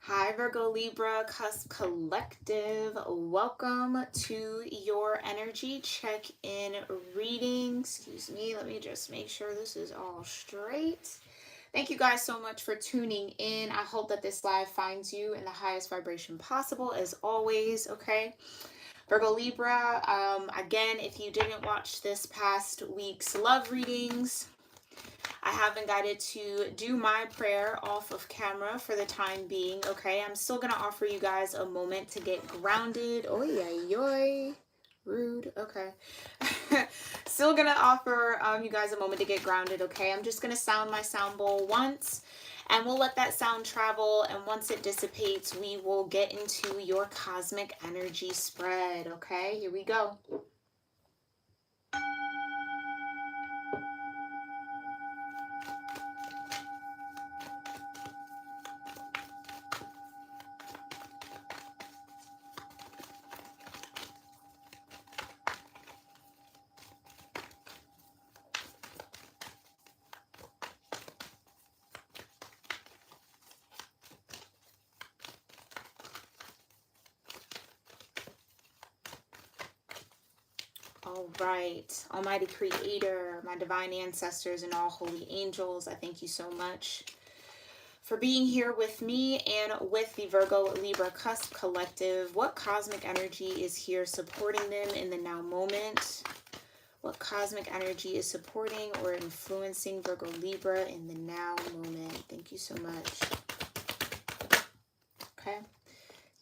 Hi, Virgo-Libra Cusp Collective. Welcome to your energy check-in reading. Excuse me, let me just make sure this is all straight. Thank you guys so much for tuning in. I hope that this live finds you in the highest vibration possible, as always, okay? Virgo-Libra, again, if you didn't watch this past week's love readings, I have been guided to do my prayer off of camera for the time being, okay? I'm still going to offer you guys a moment to get grounded. Oh, yeah, rude. Okay. Still going to offer you guys a moment to get grounded, okay? I'm just going to sound my sound bowl once, and we'll let that sound travel, and once it dissipates, we will get into your cosmic energy spread, okay? Here we go. All right, Almighty Creator, my divine ancestors, and all holy angels, I thank you so much for being here with me and with the Virgo-Libra Cusp Collective. What cosmic energy is here supporting them in the now moment? What cosmic energy is supporting or influencing Virgo-Libra in the now moment? Thank you so much. Okay.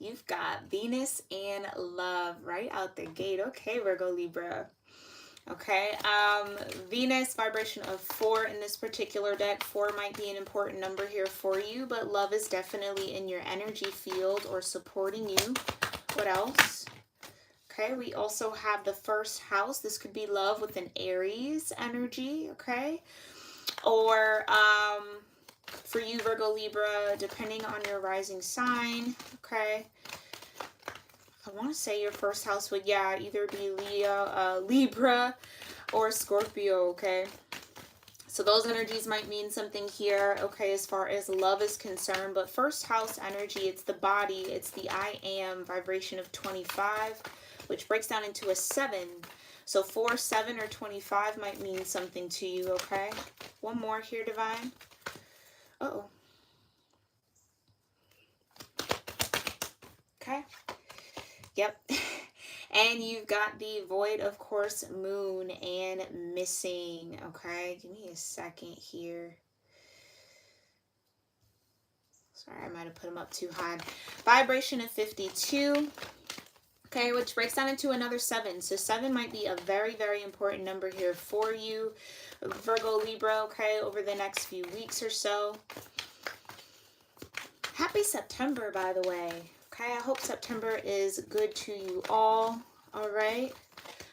You've got Venus and love right out the gate. Okay, Virgo-Libra. Okay, Venus, vibration of 4 in this particular deck. 4 might be an important number here for you, but love is definitely in your energy field or supporting you. What else? Okay, we also have the first house. This could be love with an Aries energy, okay? Or for you, Virgo Libra, depending on your rising sign, okay? I want to say your first house would, yeah, either be Libra or Scorpio, okay? So those energies might mean something here, okay, as far as love is concerned. But first house energy, it's the body, it's the I am vibration of 25, which breaks down into a 7. So 4, 7, or 25 might mean something to you, okay? One more here, Divine. Uh-oh. Okay. Yep. And you've got the void, of course, moon and missing. Okay, give me a second here. Sorry, I might have put them up too high. Vibration of 52. Okay, which breaks down into another 7. So 7 might be a very, very important number here for you, Virgo Libra, okay, over the next few weeks or so. Happy September, by the way. Okay, I hope September is good to you all. All right,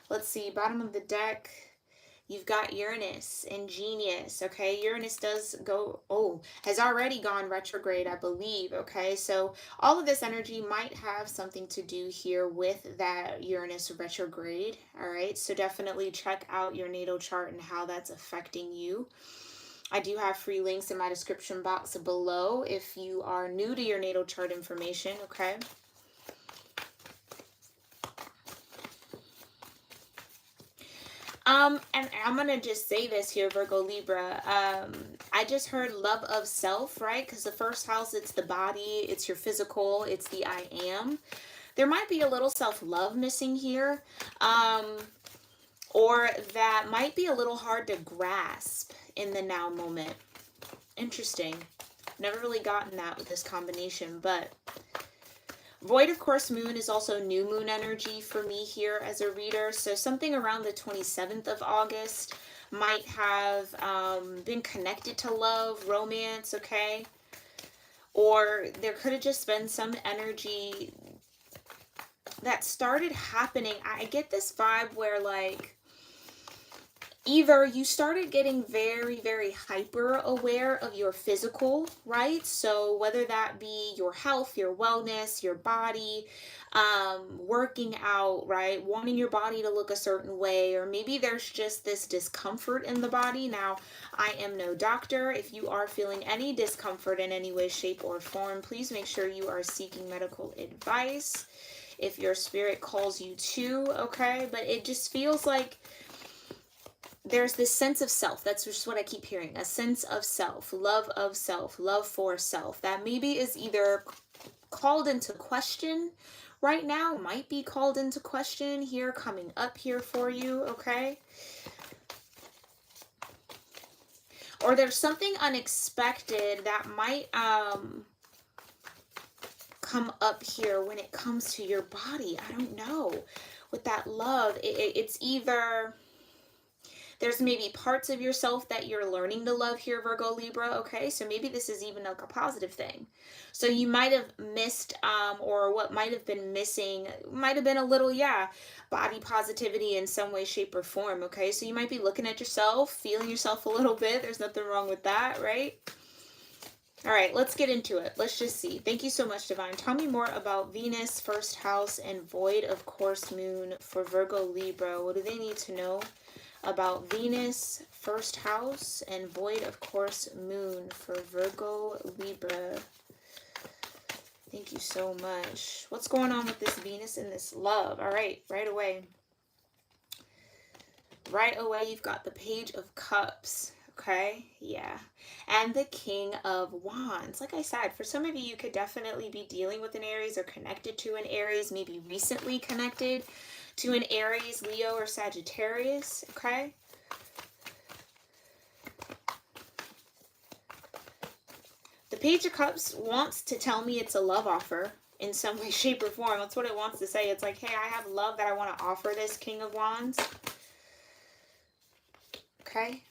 let's see, bottom of the deck, you've got Uranus and Genius, okay? Uranus does go, has already gone retrograde, I believe, okay? So all of this energy might have something to do here with that Uranus retrograde, all right? So definitely check out your natal chart and how that's affecting you. I do have free links in my description box below if you are new to your natal chart information, okay? And I'm gonna just say this here, Virgo Libra. I just heard love of self, right? Because the first house, it's the body, it's your physical, it's the I am. There might be a little self-love missing here. Or that might be a little hard to grasp in the now moment. Interesting. Never really gotten that with this combination, but void, of course, moon is also new moon energy for me here as a reader. So something around the 27th of August might have been connected to love, romance, okay? Or there could have just been some energy that started happening. I get this vibe where, like, either you started getting very, very hyper aware of your physical, right? So whether that be your health, your wellness, your body, working out, right? Wanting your body to look a certain way, or maybe there's just this discomfort in the body. Now, I am no doctor. If you are feeling any discomfort in any way, shape, or form, please make sure you are seeking medical advice if your spirit calls you to, okay? But it just feels like there's this sense of self. That's just what I keep hearing. A sense of self, love for self. That maybe is either called into question right now, might be called into question here, coming up here for you, okay? Or there's something unexpected that might come up here when it comes to your body. I don't know. With that love, it's either there's maybe parts of yourself that you're learning to love here, Virgo, Libra, okay? So maybe this is even like a positive thing. So you might have missed, or what might have been missing, might have been a little, body positivity in some way, shape, or form, okay? So you might be looking at yourself, feeling yourself a little bit. There's nothing wrong with that, right? All right, let's get into it. Let's just see. Thank you so much, Divine. Tell me more about Venus, first house, and void of course moon for Virgo, Libra. What do they need to know about Venus, first house, and void of course moon for Virgo, Libra? Thank you so much. What's going on with this Venus and this love? All right, right away. Right away, you've got the Page of Cups. Okay, yeah. And the King of Wands. Like I said, for some of you, you could definitely be dealing with an Aries or connected to an Aries, maybe recently connected to an Aries, Leo, or Sagittarius, okay? The Page of Cups wants to tell me it's a love offer in some way, shape, or form. That's what it wants to say. It's like, hey, I have love that I want to offer this King of Wands. Okay?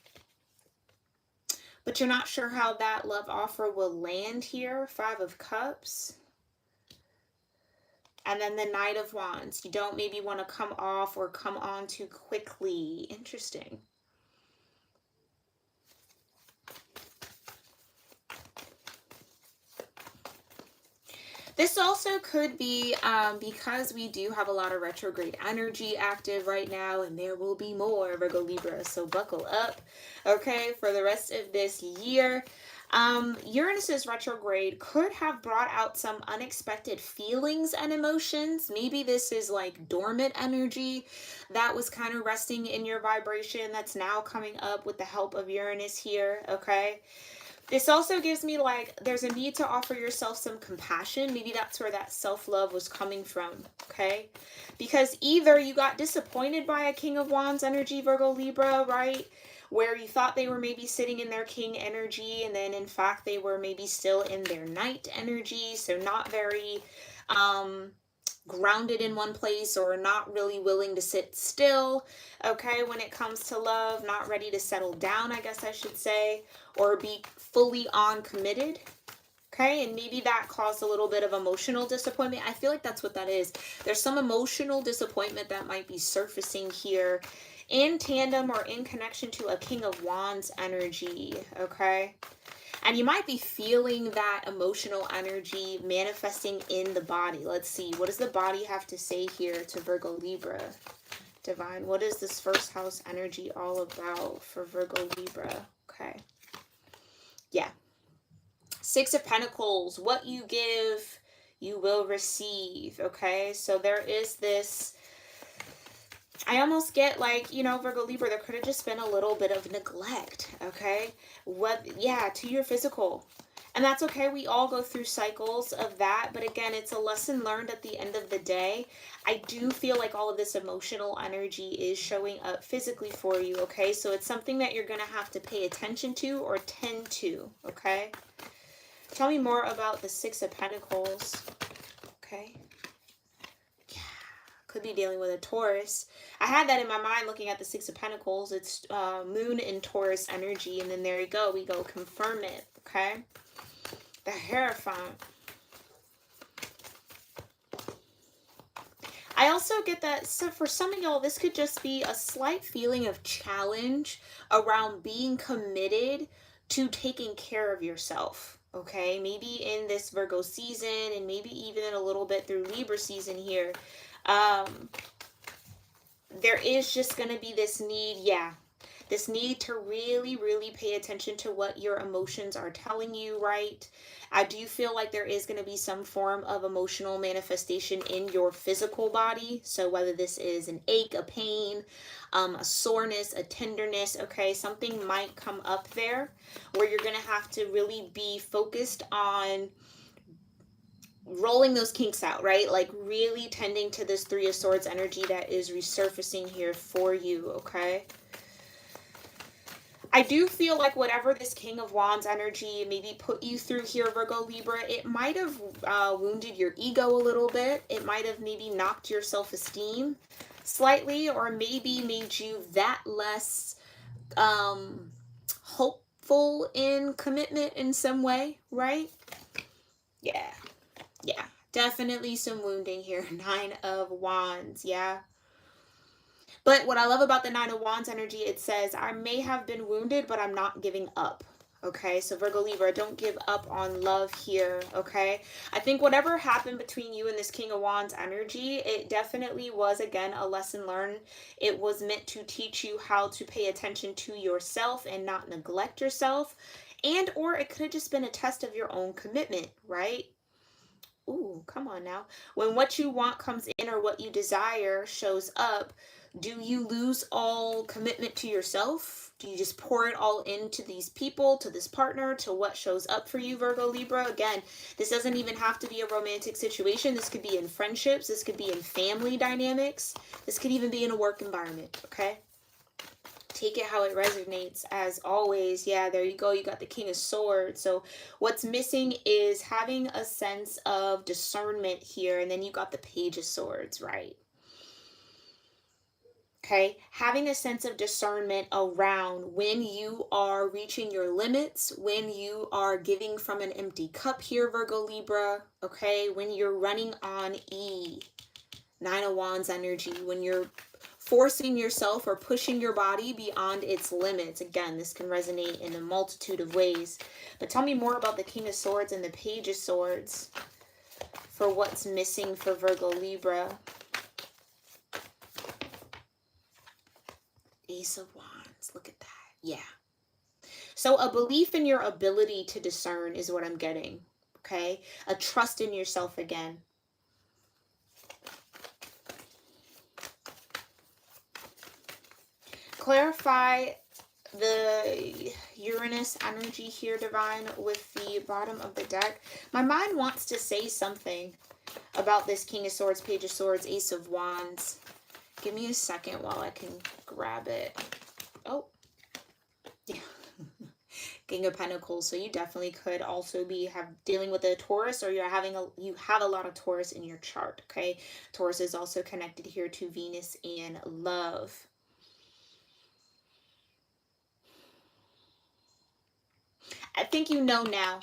But you're not sure how that love offer will land here. Five of Cups. And then the Knight of Wands. You don't maybe want to come off or come on too quickly. Interesting. This also could be because we do have a lot of retrograde energy active right now, and there will be more, Virgo, Libra, so buckle up, okay, for the rest of this year. Uranus's retrograde could have brought out some unexpected feelings and emotions. Maybe this is like dormant energy that was kind of resting in your vibration that's now coming up with the help of Uranus here, okay? This also gives me like there's a need to offer yourself some compassion. Maybe that's where that self-love was coming from, okay? Because either you got disappointed by a King of Wands energy, Virgo, Libra, right? Where you thought they were maybe sitting in their king energy, and then in fact they were maybe still in their knight energy, so not very grounded in one place, or not really willing to sit still, okay, when it comes to love, not ready to settle down, I guess I should say, or be fully on committed, okay, and maybe that caused a little bit of emotional disappointment. I feel like that's what that is. There's some emotional disappointment that might be surfacing here in tandem or in connection to a King of Wands energy, okay? And you might be feeling that emotional energy manifesting in the body. Let's see. What does the body have to say here to Virgo, Libra? Divine, what is this first house energy all about for Virgo, Libra? Okay. Yeah. Six of Pentacles. What you give, you will receive. Okay. So there is this... I almost get like, you know, Virgo, Libra, there could have just been a little bit of neglect, okay? To your physical. And that's okay. We all go through cycles of that. But again, it's a lesson learned at the end of the day. I do feel like all of this emotional energy is showing up physically for you, okay? So it's something that you're going to have to pay attention to or tend to, okay? Tell me more about the Six of Pentacles, okay? Could be dealing with a Taurus. I had that in my mind looking at the Six of Pentacles. It's moon in Taurus energy. And then there you go. We go confirm it. Okay. The Hierophant. I also get that, so for some of y'all, this could just be a slight feeling of challenge around being committed to taking care of yourself. Okay, maybe in this Virgo season, and maybe even in a little bit through Libra season here. Um, there is just going to be this need, yeah, this need to really, really pay attention to what your emotions are telling you, right? I do feel like there is going to be some form of emotional manifestation in your physical body. So whether this is an ache, a pain, a soreness, a tenderness, okay, something might come up there where you're going to have to really be focused on rolling those kinks out, right? Like really tending to this Three of Swords energy that is resurfacing here for you, okay? I do feel like whatever this King of Wands energy maybe put you through here, Virgo Libra, it might have wounded your ego a little bit. It might have maybe knocked your self-esteem slightly, or maybe made you that less hopeful in commitment in some way, right? Yeah. Yeah, definitely some wounding here. Nine of Wands, yeah. But what I love about the Nine of Wands energy, it says, I may have been wounded, but I'm not giving up. Okay, so Virgo Libra, don't give up on love here, okay? I think whatever happened between you and this King of Wands energy, it definitely was, again, a lesson learned. It was meant to teach you how to pay attention to yourself and not neglect yourself. And or it could have just been a test of your own commitment, right? Ooh, come on now. When what you want comes in or what you desire shows up, do you lose all commitment to yourself? Do you just pour it all into these people, to this partner, to what shows up for you, Virgo Libra? Again, this doesn't even have to be a romantic situation. This could be in friendships. This could be in family dynamics. This could even be in a work environment, okay? Take it how it resonates, as always. Yeah, there you go. You got the King of Swords. So what's missing is having a sense of discernment here. And then you got the Page of Swords, right? Okay, having a sense of discernment around when you are reaching your limits, when you are giving from an empty cup here, Virgo Libra. Okay, when you're running on E, Nine of Wands energy, when you're forcing yourself or pushing your body beyond its limits. Again, this can resonate in a multitude of ways. But tell me more about the King of Swords and the Page of Swords for what's missing for Virgo Libra. Ace of Wands. Look at that. Yeah. So a belief in your ability to discern is what I'm getting. Okay? A trust in yourself again. Clarify the Uranus energy here, Divine, with the bottom of the deck. My mind wants to say something about this King of Swords, Page of Swords, Ace of Wands. Give me a second while I can grab it. Oh, yeah. King of Pentacles. So you definitely could also be dealing with a Taurus, or you have a lot of Taurus in your chart. Okay, Taurus is also connected here to Venus and love. I think you know now.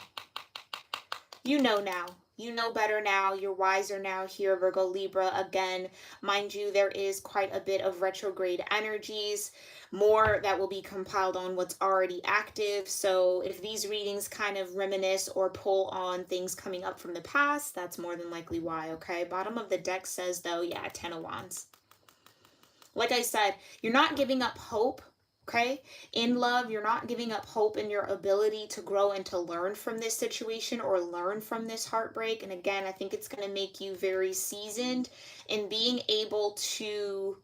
You know now. You know better now. You're wiser now here, Virgo Libra. Again, mind you, there is quite a bit of retrograde energies. More that will be compiled on what's already active. So if these readings kind of reminisce or pull on things coming up from the past, that's more than likely why, okay? Bottom of the deck says, though, yeah, Ten of Wands. Like I said, you're not giving up hope. Okay, in love, you're not giving up hope in your ability to grow and to learn from this situation or learn from this heartbreak. And again, I think it's going to make you very seasoned in being able to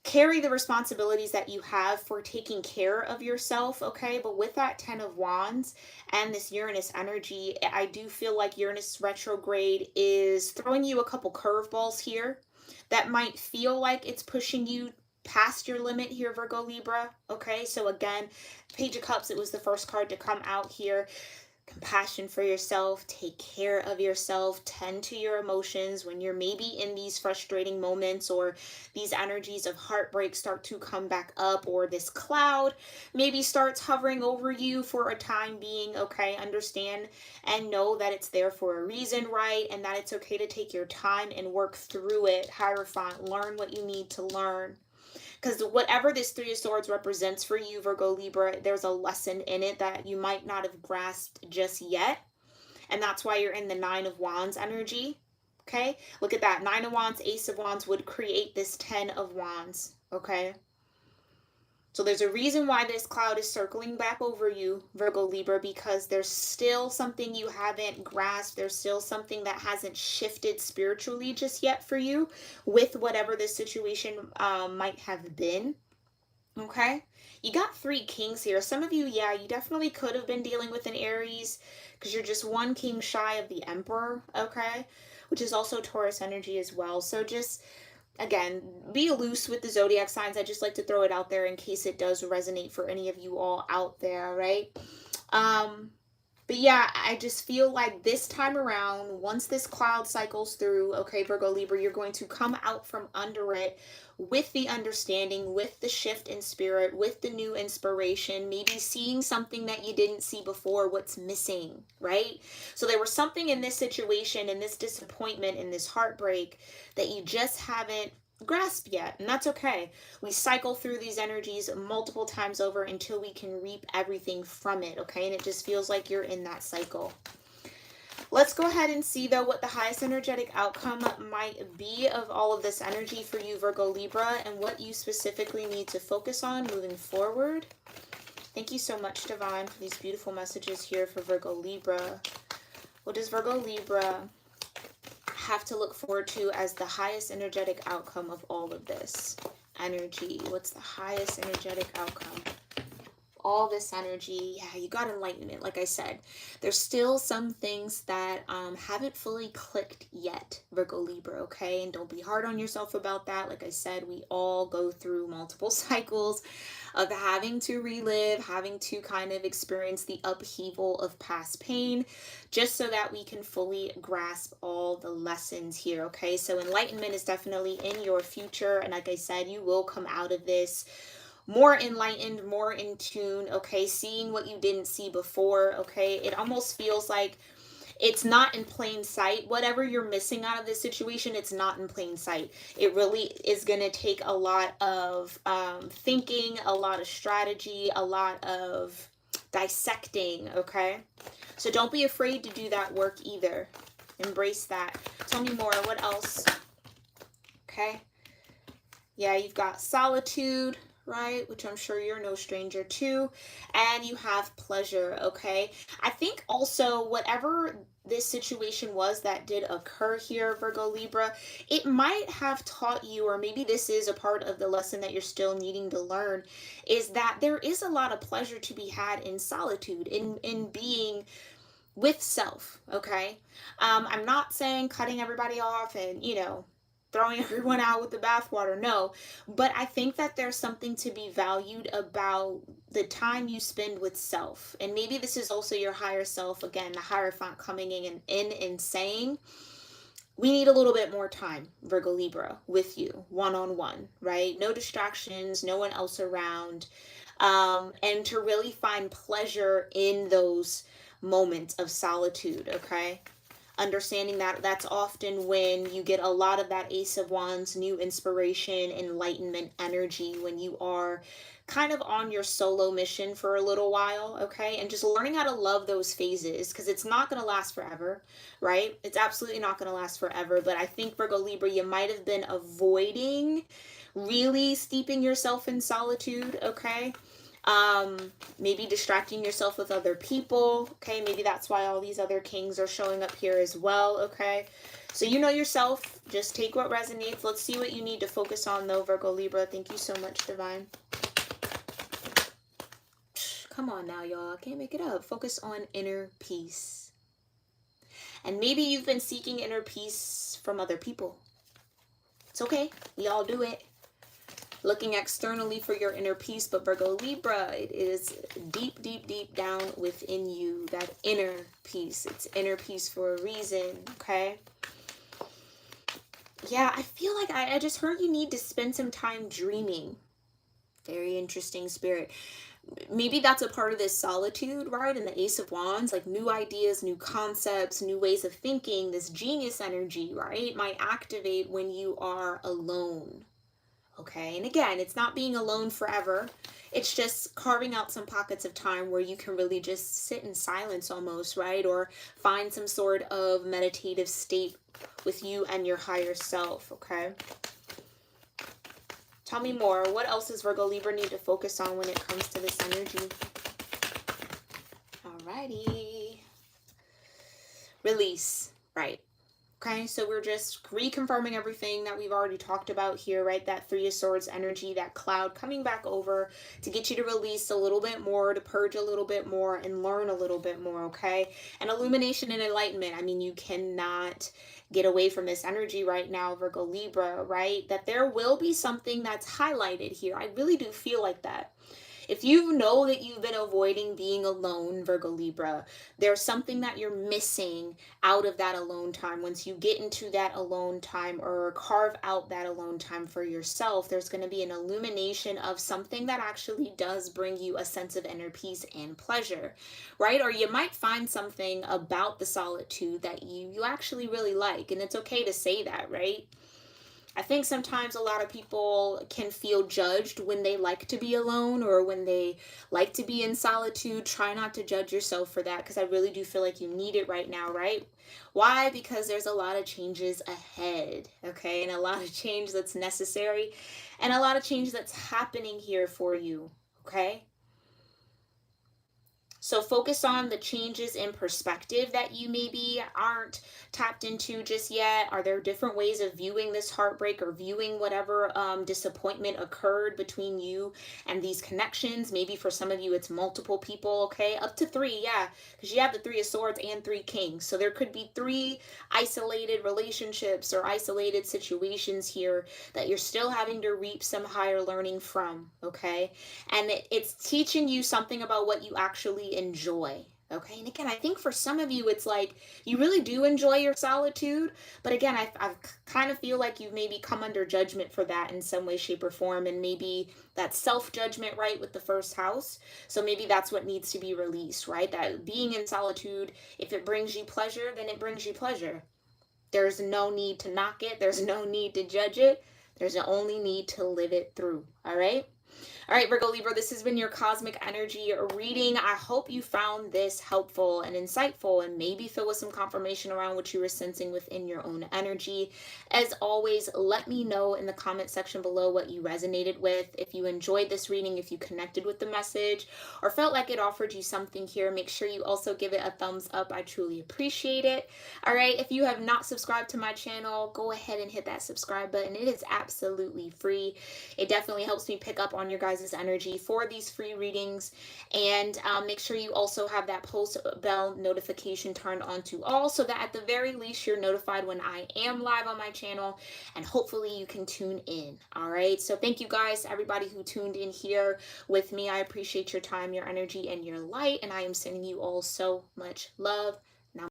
carry the responsibilities that you have for taking care of yourself, okay? But with that Ten of Wands and this Uranus energy, I do feel like Uranus retrograde is throwing you a couple curveballs here that might feel like it's pushing you past your limit here, Virgo Libra. Okay, so again, Page of Cups, it was the first card to come out here. compassion for yourself, take care of yourself, tend to your emotions when you're maybe in these frustrating moments, or these energies of heartbreak start to come back up, or this cloud maybe starts hovering over you for a time being. Okay, understand and know that it's there for a reason, right? And that it's okay to take your time and work through it. Hierophant, learn what you need to learn. Because whatever this Three of Swords represents for you, Virgo Libra, there's a lesson in it that you might not have grasped just yet. And that's why you're in the Nine of Wands energy. Okay? Look at that. Nine of Wands, Ace of Wands would create this 10 of Wands. Okay? So there's a reason why this cloud is circling back over you, Virgo Libra, because there's still something you haven't grasped. There's still something that hasn't shifted spiritually just yet for you with whatever this situation might have been. Okay? You got 3 kings here. Some of you, yeah, you definitely could have been dealing with an Aries because you're just 1 king shy of the Emperor, okay? Which is also Taurus energy as well. So just, again, be loose with the zodiac signs. I just like to throw it out there in case it does resonate for any of you all out there, right? But yeah, I just feel like this time around, once this cloud cycles through, okay, Virgo Libra, you're going to come out from under it with the understanding, with the shift in spirit, with the new inspiration, maybe seeing something that you didn't see before, what's missing, right? So there was something in this situation, in this disappointment, in this heartbreak that you just haven't grasped yet, and that's okay. We cycle through these energies multiple times over until we can reap everything from it, okay? And it just feels like you're in that cycle. Let's go ahead and see, though, what the highest energetic outcome might be of all of this energy for you, Virgo Libra, and what you specifically need to focus on moving forward. Thank you so much, Divine, for these beautiful messages here for Virgo Libra. What does Virgo Libra have to look forward to as the highest energetic outcome of all of this energy? What's the highest energetic outcome? All this energy, yeah, you got enlightenment. Like I said, there's still some things that haven't fully clicked yet, Virgo Libra, okay? And don't be hard on yourself about that. Like I said, we all go through multiple cycles of having to relive, having to kind of experience the upheaval of past pain, just so that we can fully grasp all the lessons here, okay? So enlightenment is definitely in your future, and like I said, you will come out of this more enlightened, more in tune, okay? Seeing what you didn't see before, okay? It almost feels like it's not in plain sight. Whatever you're missing out of this situation, it's not in plain sight. It really is going to take a lot of thinking, a lot of strategy, a lot of dissecting, okay? So don't be afraid to do that work either. Embrace that. Tell me more. What else? Okay. Yeah, you've got solitude, right? Which I'm sure you're no stranger to. And you have pleasure, okay? I think also whatever this situation was that did occur here, Virgo Libra, it might have taught you, or maybe this is a part of the lesson that you're still needing to learn, is that there is a lot of pleasure to be had in solitude, in being with self, okay? I'm not saying cutting everybody off and, throwing everyone out with the bathwater. No, but I think that there's something to be valued about the time you spend with self. And maybe this is also your higher self, again, the Hierophant coming in and saying, we need a little bit more time, Virgo Libra, with you, one-on-one, right? No distractions, no one else around. And to really find pleasure in those moments of solitude, okay? Understanding that that's often when you get a lot of that Ace of Wands, new inspiration, enlightenment energy, when you are kind of on your solo mission for a little while, okay? And just learning how to love those phases, because it's not going to last forever, right? It's absolutely not going to last forever. But I think, Virgo Libra, you might have been avoiding really steeping yourself in solitude, okay? Maybe distracting yourself with other people, okay? Maybe that's why all these other kings are showing up here as well, okay? So you know yourself. Just take what resonates. Let's see what you need to focus on, though, Virgo Libra. Thank you so much, Divine. Come on now, y'all. I can't make it up. Focus on inner peace. And maybe you've been seeking inner peace from other people. It's okay. We all do it. looking externally for your inner peace, but Virgo-Libra, it is deep, deep, deep down within you, that inner peace. It's inner peace for a reason, okay? Yeah, I feel like I just heard you need to spend some time dreaming. Very interesting, Spirit. Maybe that's a part of this solitude, right? And the Ace of Wands, like new ideas, new concepts, new ways of thinking, this genius energy, right, might activate when you are alone. Okay, and again, it's not being alone forever. It's just carving out some pockets of time where you can really just sit in silence almost, right? Or find some sort of meditative state with you and your higher self, okay? Tell me more. What else does Virgo Libra need to focus on when it comes to this energy? Alrighty. Release, right? Okay, so we're just reconfirming everything that we've already talked about here, right? That Three of Swords energy, that cloud coming back over to get you to release a little bit more, to purge a little bit more, and learn a little bit more, okay? And illumination and enlightenment. I mean, you cannot get away from this energy right now, Virgo Libra, right? That there will be something that's highlighted here. I really do feel like that. If you know that you've been avoiding being alone, Virgo Libra, there's something that you're missing out of that alone time. Once you get into that alone time or carve out that alone time for yourself, there's going to be an illumination of something that actually does bring you a sense of inner peace and pleasure, right? Or you might find something about the solitude that you actually really like. And it's okay to say that, right? I think sometimes a lot of people can feel judged when they like to be alone or when they like to be in solitude. Try not to judge yourself for that, because I really do feel like you need it right now, right? Why? Because there's a lot of changes ahead, okay? And a lot of change that's necessary and a lot of change that's happening here for you, okay? So focus on the changes in perspective that you maybe aren't tapped into just yet. Are there different ways of viewing this heartbreak or viewing whatever disappointment occurred between you and these connections? Maybe for some of you, it's multiple people, okay? Up to three, yeah, because you have the Three of Swords and Three Kings. So there could be three isolated relationships or isolated situations here that you're still having to reap some higher learning from, okay? And it's teaching you something about what you actually enjoy. Okay, and again, I think for some of you, it's like you really do enjoy your solitude, but again, I kind of feel like you've maybe come under judgment for that in some way, shape, or form, and maybe that self-judgment, right, with the first house. So maybe that's what needs to be released, right? That being in solitude, if it brings you pleasure, then it brings you pleasure. There's no need to knock it. There's no need to judge it. There's only need to live it through, all right? All right, Virgo Libra, this has been your cosmic energy reading. I hope you found this helpful and insightful and maybe filled with some confirmation around what you were sensing within your own energy. As always, let me know in the comment section below what you resonated with. If you enjoyed this reading, if you connected with the message, or felt like it offered you something here, make sure you also give it a thumbs up. I truly appreciate it. All right, if you have not subscribed to my channel, go ahead and hit that subscribe button. It is absolutely free. It definitely helps me pick up on your guys' energy for these free readings, and make sure you also have that post bell notification turned on to all, so that at the very least you're notified when I am live on my channel, and hopefully you can tune in. All right, so thank you guys, everybody who tuned in here with me. I appreciate your time, your energy, and your light, and I am sending you all so much love.